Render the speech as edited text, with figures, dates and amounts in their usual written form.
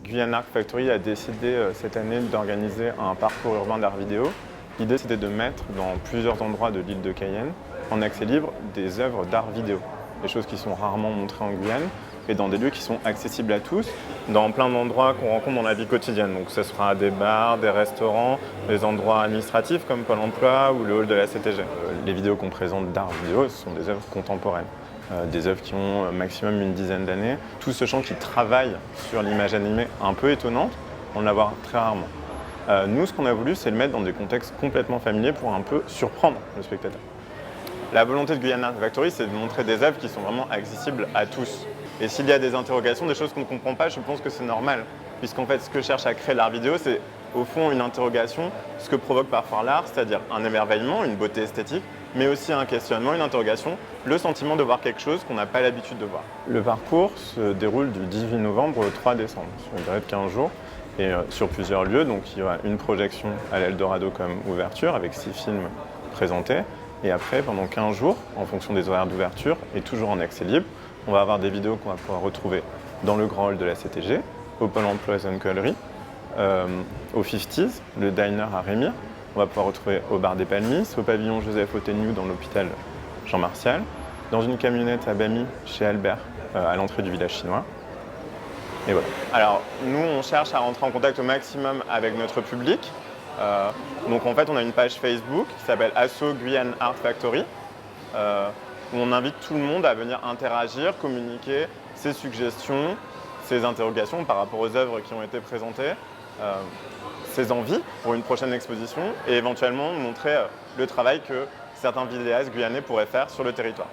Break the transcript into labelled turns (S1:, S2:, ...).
S1: Guyane Art Factory a décidé cette année d'organiser un parcours urbain d'art vidéo. L'idée, c'était de mettre dans plusieurs endroits de l'île de Cayenne, en accès libre, des œuvres d'art vidéo. Des choses qui sont rarement montrées en Guyane et dans des lieux qui sont accessibles à tous, dans plein d'endroits qu'on rencontre dans la vie quotidienne. Donc ce sera des bars, des restaurants, des endroits administratifs comme Pôle emploi ou le hall de la CTG. Les vidéos qu'on présente d'art vidéo, ce sont des œuvres contemporaines. Des œuvres qui ont maximum une dizaine d'années. Tout ce champ qui travaille sur l'image animée un peu étonnante, on la voit très rarement. Nous, ce qu'on a voulu, c'est le mettre dans des contextes complètement familiers pour un peu surprendre le spectateur. La volonté de Guyane Art Factory, c'est de montrer des œuvres qui sont vraiment accessibles à tous. Et s'il y a des interrogations, des choses qu'on ne comprend pas, je pense que c'est normal. Puisqu'en fait, ce que cherche à créer l'art vidéo, c'est au fond une interrogation, ce que provoque parfois l'art, c'est-à-dire un émerveillement, une beauté esthétique, mais aussi un questionnement, une interrogation, le sentiment de voir quelque chose qu'on n'a pas l'habitude de voir. Le parcours se déroule du 18 novembre au 3 décembre, sur une durée de 15 jours, et sur plusieurs lieux. Donc il y aura une projection à l'Eldorado comme ouverture, avec 6 films présentés. Et après, pendant 15 jours, en fonction des horaires d'ouverture, et toujours en accès libre, on va avoir des vidéos qu'on va pouvoir retrouver dans le grand hall de la CTG, au Pôle emploi Zone Collery, au 50s, le diner à Rémy. On va pouvoir retrouver au bar des Palmis, au pavillon Joseph Oteniou dans l'hôpital Jean-Martial, dans une camionnette à Bamy chez Albert, à l'entrée du village chinois. Et voilà. Alors, nous, on cherche à rentrer en contact au maximum avec notre public. Donc, en fait, on a une page Facebook qui s'appelle Asso Guyane Art Factory, où on invite tout le monde à venir interagir, communiquer ses suggestions, ses interrogations par rapport aux œuvres qui ont été présentées, ses envies pour une prochaine exposition et éventuellement montrer le travail que certains vidéastes guyanais pourraient faire sur le territoire.